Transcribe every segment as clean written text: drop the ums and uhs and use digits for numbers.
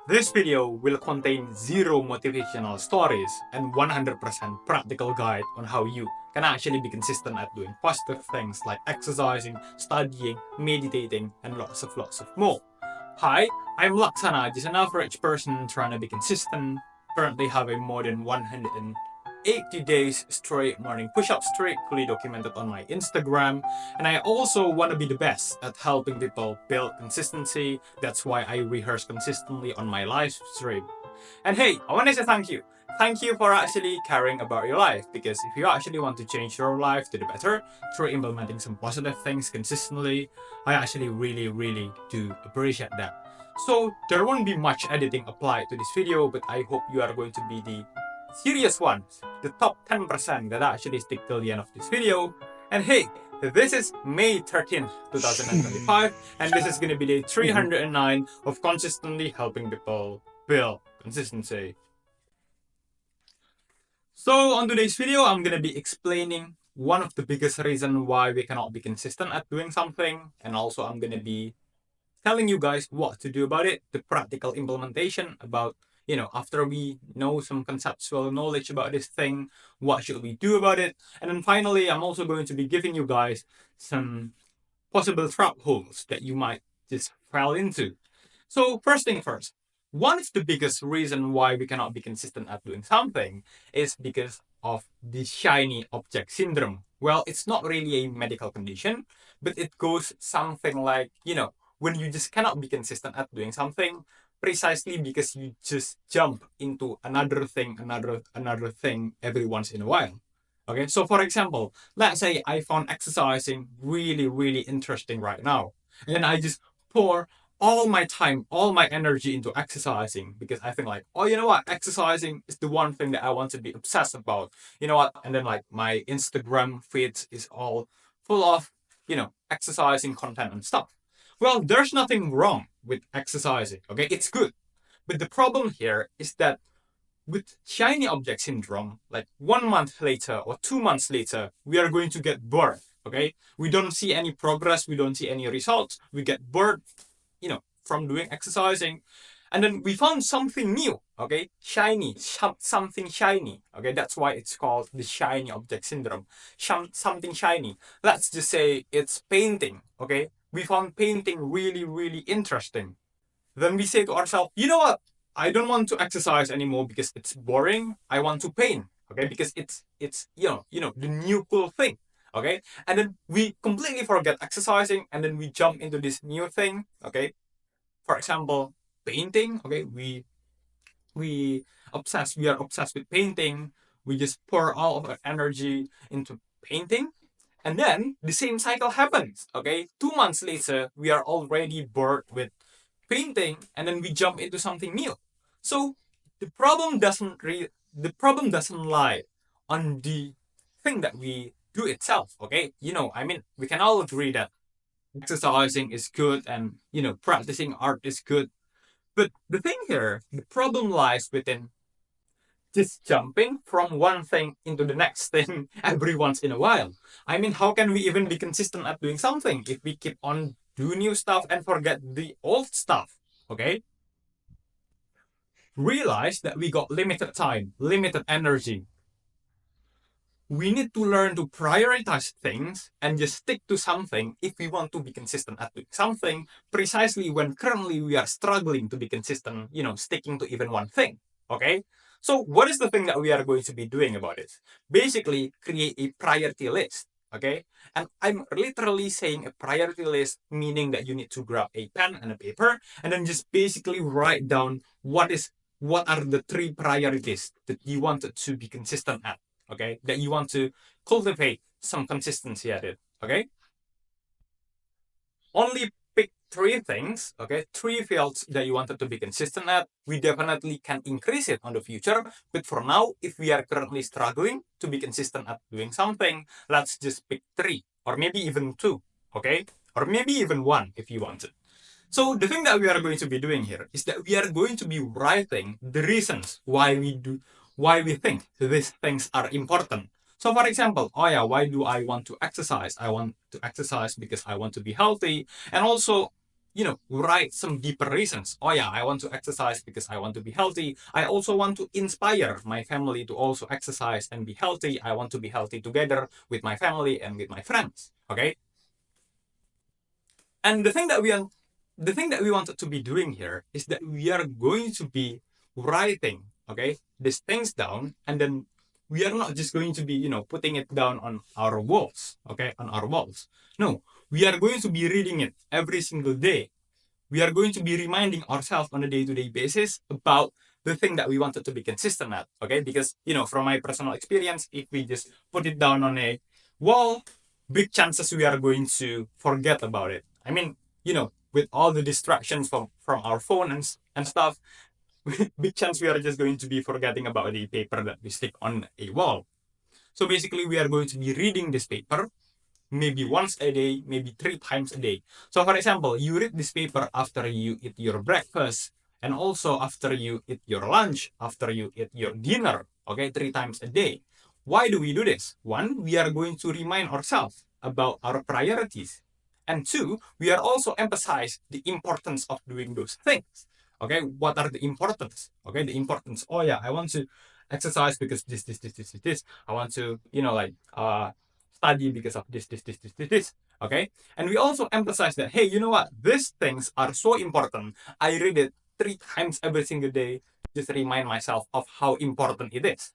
This video will contain zero motivational stories and 100% practical guide on how you can actually be consistent at doing positive things like exercising, studying, meditating, and lots of more. Hi, I'm Laksana, just an average person trying to be consistent, currently having more than 180 days straight morning push-up streak fully documented on my Instagram, and I also want to be the best at helping people build consistency. That's why I rehearse consistently on my live stream. And hey, I want to say thank you. Thank you for actually caring about your life, because if you actually want to change your life to the better through implementing some positive things consistently, I actually really do appreciate that. So there won't be much editing applied to this video, but I hope you are going to be the serious ones, the top 10% that actually stick till the end of this video. And hey, this is May 13th, 2025, and this is going to be day 309 of consistently helping people build consistency. So on today's video, I'm going to be explaining one of the biggest reasons why we cannot be consistent at doing something, and also I'm going to be telling you guys what to do about it, the practical implementation about, after we know some conceptual knowledge about this thing, what should we do about it? And then finally, I'm also going to be giving you guys some possible trap holes that you might just fall into. So first thing first, one of the biggest reason why we cannot be consistent at doing something is because of the shiny object syndrome. Well, it's not really a medical condition, but it goes something like, when you just cannot be consistent at doing something precisely because you just jump into another thing, another thing every once in a while. Okay, so for example, let's say I found exercising really interesting right now, and then I just pour all my time, all my energy into exercising because I think like, oh, you know what, exercising is the one thing that I want to be obsessed about. You know what? And then like my Instagram feed is all full of, exercising content and stuff. Well, there's nothing wrong with exercising. Okay, it's good. But the problem here is that with shiny object syndrome, like 1 month later or 2 months later, we are going to get bored. Okay, we don't see any progress, we don't see any results, we get bored, from doing exercising, and then we found something new. Okay, shiny, something shiny. Okay, that's why it's called the shiny object syndrome. Something shiny. Let's just say it's painting. Okay, we found painting really interesting. Then we say to ourselves, you know what? I don't want to exercise anymore because it's boring. I want to paint. Okay, because it's the new cool thing. Okay, and then we completely forget exercising, and then we jump into this new thing. Okay, for example, painting. Okay, we are obsessed with painting. We just pour all of our energy into painting, and then the same cycle happens. Okay, 2 months later, we are already bored with painting, and then we jump into something new. So the problem doesn't lie on the thing that we do itself. Okay, I mean, we can all agree that exercising is good, and practicing art is good. But the thing here, the problem lies within just jumping from one thing into the next thing every once in a while. I mean, how can we even be consistent at doing something if we keep on do new stuff and forget the old stuff? Okay? Realize that we got limited time, limited energy. We need to learn to prioritize things and just stick to something if we want to be consistent at doing something, precisely when currently we are struggling to be consistent, sticking to even one thing. Okay? So, what is the thing that we are going to be doing about it? Basically, create a priority list. Okay? And I'm literally saying a priority list, meaning that you need to grab a pen and a paper and then just basically write down what are the three priorities that you wanted to be consistent at. Okay, that you want to cultivate some consistency at it. Okay, only pick three things. Okay, three fields that you wanted to be consistent at. We definitely can increase it on the future, but for now, if we are currently struggling to be consistent at doing something, let's just pick three or maybe even two. Okay, or maybe even one if you want it. So the thing that we are going to be doing here is that we are going to be writing the reasons why we think these things are important. So for example, oh yeah, why do I want to exercise? I want to exercise because I want to be healthy, and also write some deeper reasons. Oh yeah, I want to exercise because I want to be healthy. I also want to inspire my family to also exercise and be healthy. I want to be healthy together with my family and with my friends. Okay. And the thing that we wanted to be doing here is that we are going to be writing, okay, these things down, and then we are not just going to be, putting it down on our walls, okay, on our walls. No, we are going to be reading it every single day. We are going to be reminding ourselves on a day-to-day basis about the thing that we wanted to be consistent at, okay? Because, from my personal experience, if we just put it down on a wall, big chances we are going to forget about it. I mean, with all the distractions from our phone and stuff, big chance we are just going to be forgetting about the paper that we stick on a wall. So basically, we are going to be reading this paper maybe once a day, maybe 3 times a day. So, for example, you read this paper after you eat your breakfast and also after you eat your lunch, after you eat your dinner, okay, 3 times a day. Why do we do this? One, we are going to remind ourselves about our priorities. And two, we are also emphasize the importance of doing those things. Okay, what are the importance? Okay, the importance. Oh yeah, I want to exercise because this. I want to, study because of this. Okay, and we also emphasize that, hey, you know what? These things are so important. I read it 3 times every single day. Just remind myself of how important it is,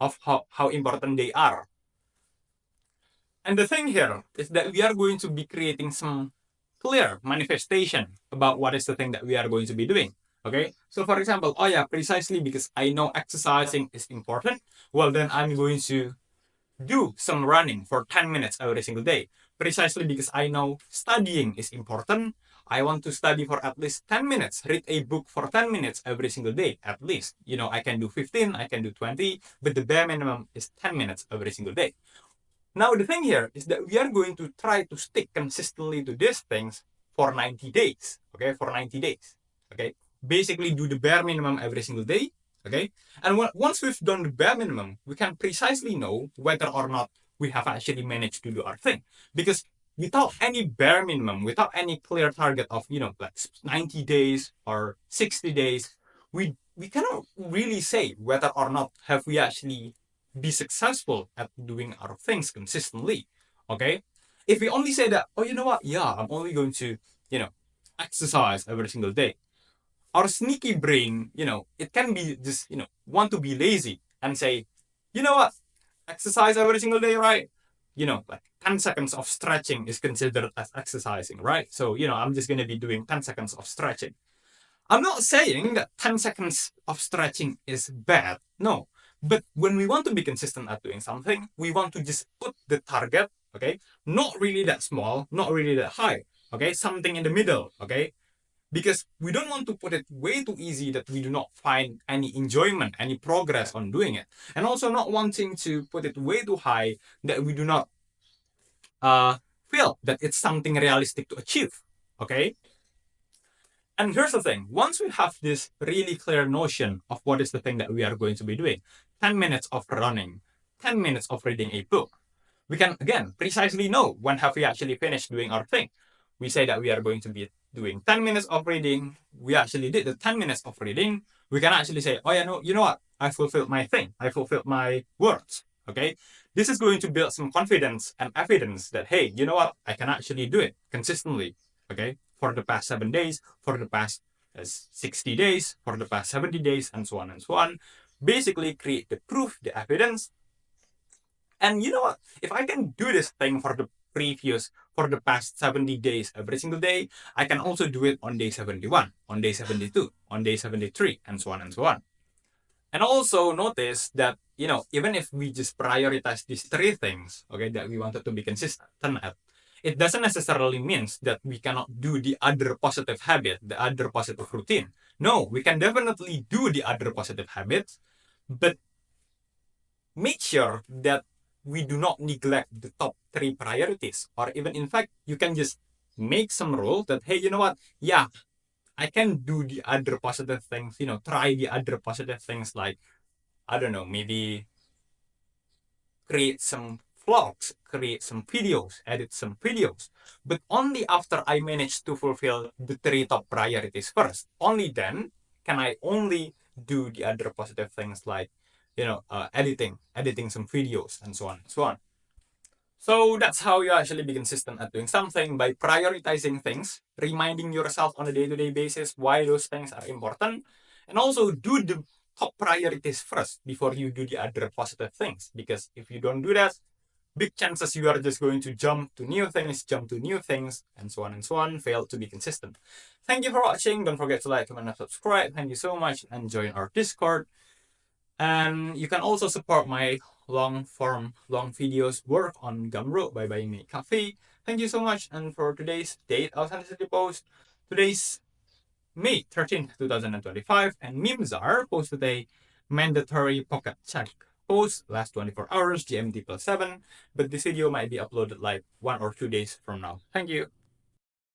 of how important they are. And the thing here is that we are going to be creating some clear manifestation about what is the thing that we are going to be doing. Okay, so for example, oh yeah, precisely because I know exercising is important, well, then I'm going to do some running for 10 minutes every single day. Precisely because I know studying is important, I want to study for at least 10 minutes, read a book for 10 minutes every single day, at least. I can do 15, I can do 20, but the bare minimum is 10 minutes every single day. Now, the thing here is that we are going to try to stick consistently to these things for 90 days. Okay, for 90 days. Okay, basically do the bare minimum every single day. Okay, and once we've done the bare minimum, we can precisely know whether or not we have actually managed to do our thing. Because without any bare minimum, without any clear target of, like 90 days or 60 days, we cannot really say whether or not have we actually be successful at doing our things consistently. Okay, if we only say that, oh, you know what, yeah, I'm only going to, exercise every single day, our sneaky brain, it can be just, want to be lazy and say, you know what, exercise every single day, right? Like 10 seconds of stretching is considered as exercising, right? So, I'm just going to be doing 10 seconds of stretching. I'm not saying that 10 seconds of stretching is bad. No. But when we want to be consistent at doing something, we want to just put the target, okay? Not really that small, not really that high, okay? Something in the middle, okay? Because we don't want to put it way too easy that we do not find any enjoyment, any progress on doing it. And also not wanting to put it way too high that we do not feel that it's something realistic to achieve, okay? And here's the thing, once we have this really clear notion of what is the thing that we are going to be doing, 10 minutes of running, 10 minutes of reading a book, we can again precisely know when have we actually finished doing our thing. We say that we are going to be doing 10 minutes of reading, we actually did the 10 minutes of reading, we can actually say, oh yeah, no, you know what, I fulfilled my thing, I fulfilled my words. Okay, this is going to build some confidence and evidence that, hey, you know what, I can actually do it consistently. Okay, for the past 7 days, for the past 60 days, for the past 70 days, and so on and so on. Basically, create the proof, the evidence. And you know what? If I can do this thing for the past 70 days every single day, I can also do it on day 71, on day 72, on day 73, and so on and so on. And also notice that, even if we just prioritize these three things, okay, that we wanted to be consistent at, it doesn't necessarily mean that we cannot do the other positive habit, the other positive routine. No, we can definitely do the other positive habits, but make sure that we do not neglect the top three priorities. Or even, in fact, you can just make some rule that, hey, you know what? Yeah, I can do the other positive things, try the other positive things like, I don't know, maybe create some vlogs, create some videos, edit some videos. But only after I manage to fulfill the three top priorities first. Only then can I only do the other positive things like, editing some videos and so on and so on. So that's how you actually be consistent at doing something by prioritizing things, reminding yourself on a day-to-day basis why those things are important, and also do the top priorities first before you do the other positive things. Because if you don't do that, big chances you are just going to jump to new things, and so on, fail to be consistent. Thank you for watching. Don't forget to like, comment, and subscribe. Thank you so much, and join our Discord. And you can also support my long videos work on Gumroad by buying me a coffee. Thank you so much. And for today's date authenticity post, today's May 13th, 2025, and memes are posted a mandatory pocket check post last 24 hours GMT +7, but this video might be uploaded like 1 or 2 days from now. Thank you.